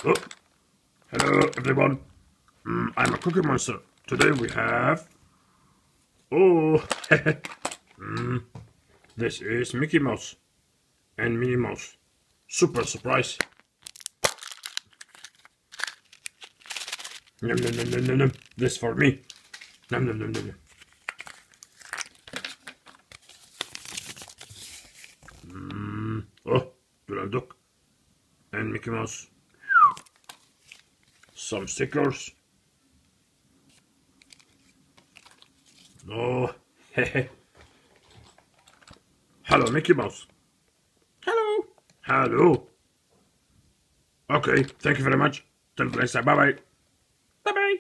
Oh, hello everyone. I'm a Cookie Monster. Today we have... Oh, this is Mickey Mouse and Minnie Mouse. Super surprise. Nom nom nom nom nom nom. This for me. Nom nom nom nom nom. Oh, Donald Duck and Mickey Mouse. Some stickers. Oh, hehe. Hello, Mickey Mouse. Hello. Hello. Okay, thank you very much. Till next time. Bye bye. Bye bye.